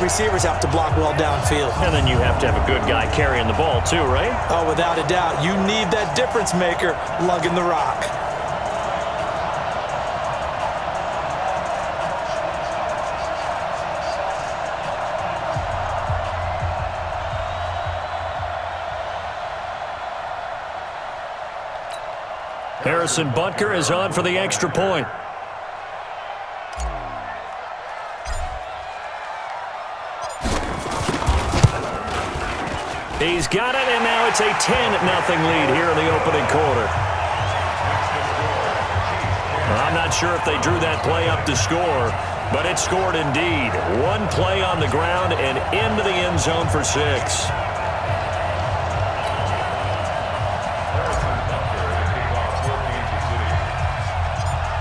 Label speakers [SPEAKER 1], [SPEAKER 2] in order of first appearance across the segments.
[SPEAKER 1] receivers have to block well downfield.
[SPEAKER 2] And then you have to have a good guy carrying the ball too, right?
[SPEAKER 1] Oh, without a doubt. You need that difference maker lugging the rock.
[SPEAKER 2] Harrison Butker is on for the extra point. He's got it, and now it's a 10-0 lead here in the opening quarter. Well, I'm not sure if they drew that play up to score, but it scored indeed. One play on the ground and into the end zone for 6.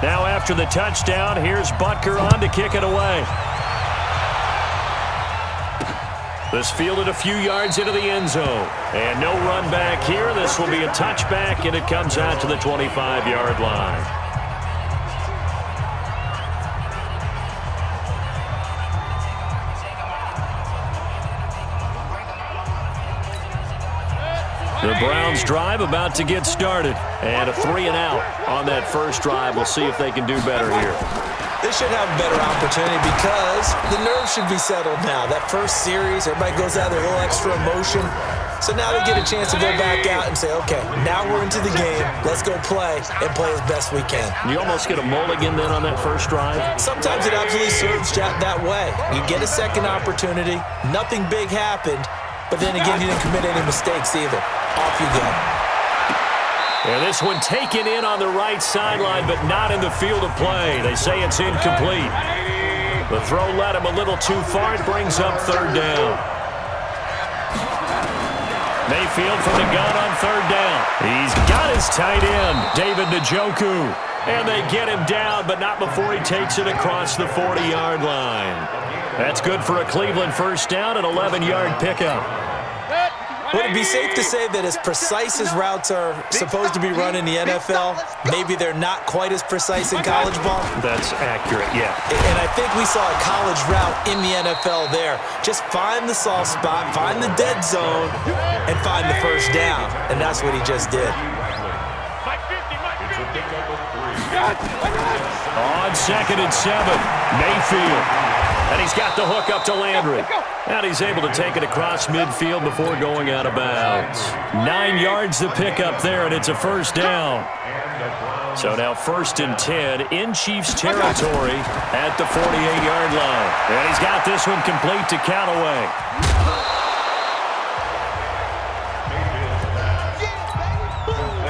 [SPEAKER 2] Now after the touchdown, here's Butker on to kick it away. This fielded a few yards into the end zone. And no run back here. This will be a touchback, and it comes out to the 25-yard line. The Browns drive about to get started. And a 3-and-out on that first drive. We'll see if they can do better here.
[SPEAKER 1] They should have a better opportunity because the nerves should be settled now. That first series, everybody goes out there, a little extra emotion. So now they get a chance to go back out and say, okay, now we're into the game. Let's go play and play as best we can.
[SPEAKER 2] You almost get a mulligan then on that first drive?
[SPEAKER 1] Sometimes it absolutely serves that way. You get a second opportunity. Nothing big happened. But then again, you didn't commit any mistakes either. Off you go.
[SPEAKER 2] And this one taken in on the right sideline, but not in the field of play. They say it's incomplete. The throw led him a little too far. It brings up third down. Mayfield from the gun on third down. He's got his tight end, David Njoku. And they get him down, but not before he takes it across the 40-yard line. That's good for a Cleveland first down, an 11-yard pickup.
[SPEAKER 1] Would it be safe to say that as precise as routes are supposed to be run in the NFL, maybe they're not quite as precise in college ball?
[SPEAKER 2] That's accurate, yeah.
[SPEAKER 1] And I think we saw a college route in the NFL there. Just find the soft spot, find the dead zone, and find the first down. And that's what he just did.
[SPEAKER 2] On 2nd and 7, Mayfield. And he's got the hook up to Landry. And he's able to take it across midfield before going out of bounds. 9 yards to pick up there, and it's a first down. So now 1st and 10 in Chiefs territory at the 48-yard line. And he's got this one complete to Callaway.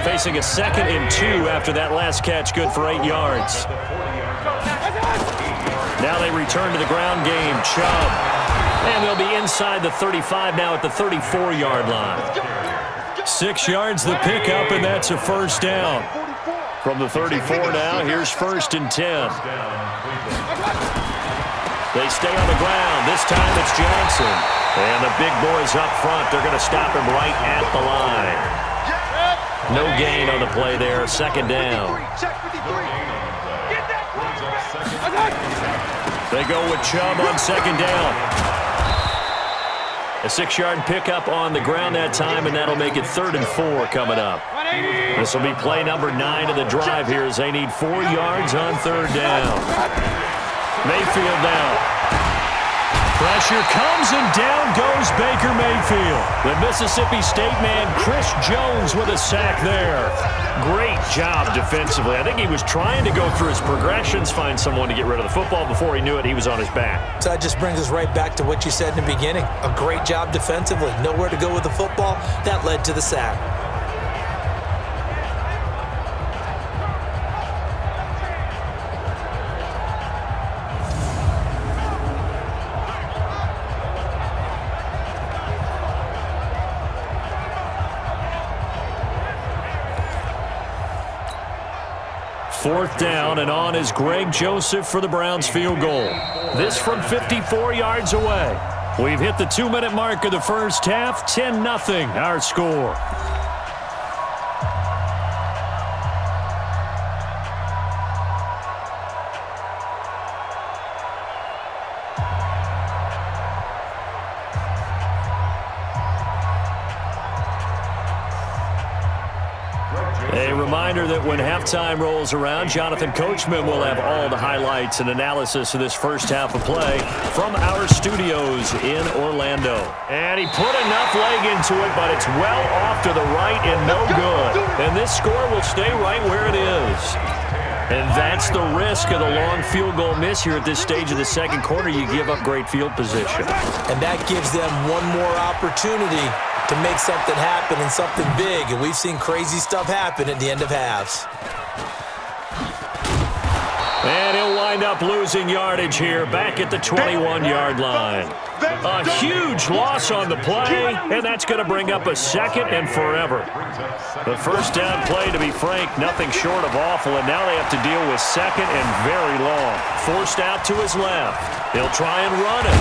[SPEAKER 2] Facing a 2nd and 2 after that last catch, good for 8 yards. Now they return to the ground game. Chubb. And they'll be inside the 35 now at the 34-yard line. 6 yards the pickup, and that's a first down. From the 34 now, here's 1st and 10. They stay on the ground. This time it's Johnson. And the big boys up front, they're going to stop him right at the line. No gain on the play there. 2nd down. They go with Chubb on 2nd down. A 6-yard pickup on the ground that time, and that'll make it 3rd and 4 coming up. This will be play number 9 of the drive here as they need 4 yards on 3rd down. Mayfield now. Pressure comes, and down goes Baker Mayfield. The Mississippi State man, Chris Jones, with a sack there. Great job defensively. I think he was trying to go through his progressions, find someone to get rid of the football. Before he knew it, he was on his back.
[SPEAKER 1] So that just brings us right back to what you said in the beginning. A great job defensively. Nowhere to go with the football. That led to the sack.
[SPEAKER 2] Fourth down, and on is Greg Joseph for the Browns field goal. This from 54 yards away. We've hit the 2-minute mark of the first half. 10-0 our score. reminder that when halftime rolls around, Jonathan Coachman will have all the highlights and analysis of this first half of play from our studios in Orlando. And he put enough leg into it, but it's well off to the right and no good. And this score will stay right where it is. And that's the risk of the long field goal miss here at this stage of the second quarter. You give up great field position.
[SPEAKER 1] And that gives them one more opportunity to make something happen and something big. And we've seen crazy stuff happen at the end of halves.
[SPEAKER 2] And he'll wind up losing yardage here back at the 21-yard line. A huge loss on the play, and that's going to bring up a second and forever. The first down play, to be frank, nothing short of awful, and now they have to deal with second and very long. Forced out to his left. He'll try and run it.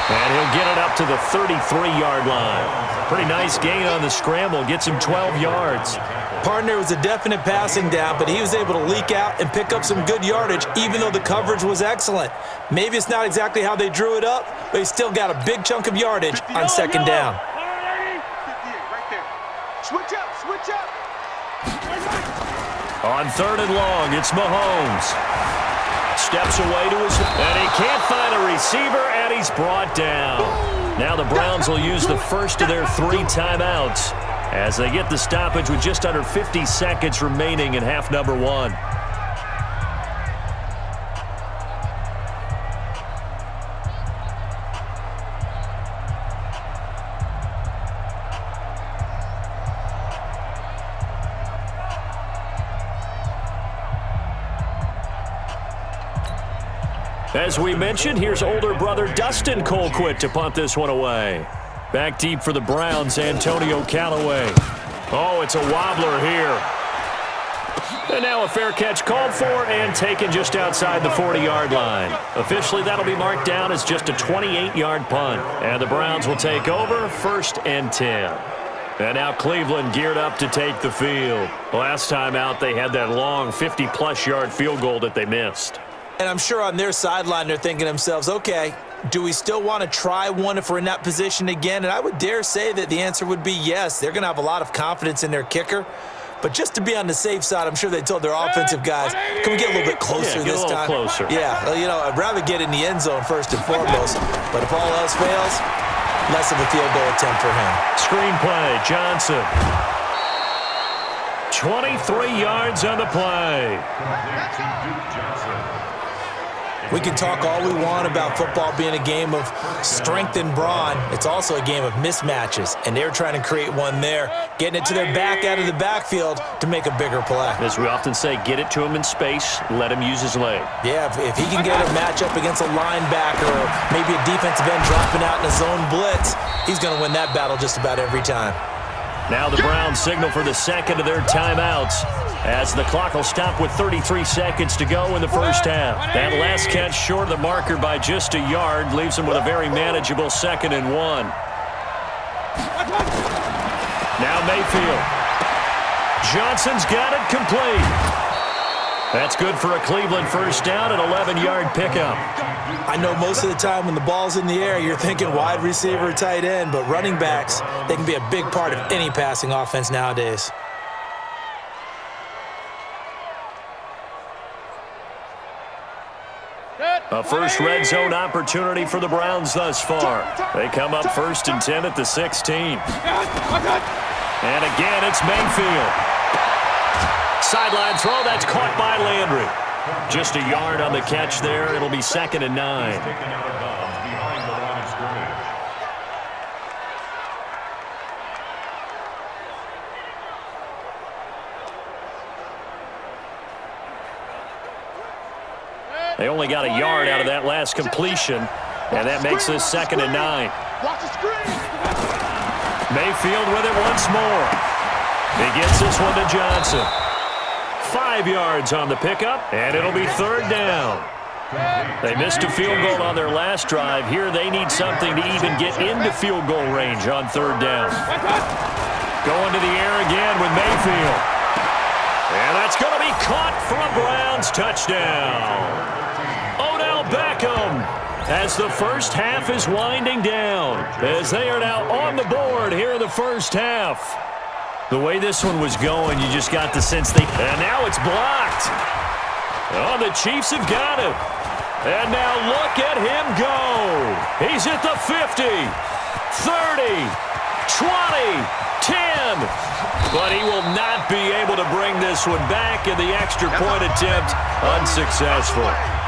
[SPEAKER 2] And he'll get it up to the 33-yard line. Pretty nice gain on the scramble. Gets him 12 yards.
[SPEAKER 1] Partner was a definite passing down, but he was able to leak out and pick up some good yardage, even though the coverage was excellent. Maybe it's not exactly how they drew it up, but he still got a big chunk of yardage on second down.
[SPEAKER 3] Switch up, switch up.
[SPEAKER 2] On third and long, it's Mahomes. Steps away to his, and he can't find a receiver, and he's brought down. Now the Browns will use the first of their 3 timeouts as they get the stoppage with just under 50 seconds remaining in half number 1. As we mentioned, here's older brother Dustin Colquitt to punt this one away. Back deep for the Browns, Antonio Callaway. Oh, it's a wobbler here. And now a fair catch called for and taken just outside the 40-yard line. Officially, that'll be marked down as just a 28-yard punt. And the Browns will take over, 1st and 10. And now Cleveland geared up to take the field. Last time out, they had that long 50-plus yard field goal that they missed.
[SPEAKER 1] And I'm sure on their sideline they're thinking to themselves, okay, do we still want to try one if we're in that position again? And I would dare say that the answer would be yes. They're going to have a lot of confidence in their kicker. But just to be on the safe side, I'm sure they told their offensive guys, can we get a little bit closer this time?
[SPEAKER 2] Get a little closer.
[SPEAKER 1] Yeah, well, you know, I'd rather get in the end zone first and foremost. But if all else fails, less of a field goal attempt for him.
[SPEAKER 2] Screen play, Johnson. 23 yards on the play.
[SPEAKER 1] We can talk all we want about football being a game of strength and brawn. It's also a game of mismatches, and they're trying to create one there, getting it to their back out of the backfield to make a bigger play.
[SPEAKER 2] As we often say, get it to him in space, let him use his leg.
[SPEAKER 1] Yeah, if he can get a matchup against a linebacker or maybe a defensive end dropping out in a zone blitz, he's going to win that battle just about every time.
[SPEAKER 2] Now the Browns signal for the second of their timeouts, as the clock will stop with 33 seconds to go in the first half. That last catch short of the marker by just a yard leaves them with a very manageable 2nd and 1. Now Mayfield. Johnson's got it complete. That's good for a Cleveland first down, an 11-yard pickup.
[SPEAKER 1] I know most of the time when the ball's in the air, you're thinking wide receiver, tight end, but running backs, they can be a big part of any passing offense nowadays.
[SPEAKER 2] A first red zone opportunity for the Browns thus far. They come up 1st and 10 at the 16. And again, it's Mayfield. Sideline throw, that's caught by Landry. Just a yard on the catch there. It'll be 2nd and 9. They only got a yard out of that last completion, and that makes this 2nd and 9. Mayfield with it once more. He gets this one to Johnson. 5 yards on the pickup, and it'll be 3rd down. They missed a field goal on their last drive. Here they need something to even get into field goal range on 3rd down. Going to the air again with Mayfield. And that's going to be caught for a Browns touchdown. Odell Beckham, as the first half is winding down, as they are now on the board here in the first half. The way this one was going, you just got the sense they... And now it's blocked. Oh, the Chiefs have got it. And now look at him go. He's at the 50, 30, 20, 10. But he will not be able to bring this one back, and the extra point attempt unsuccessful.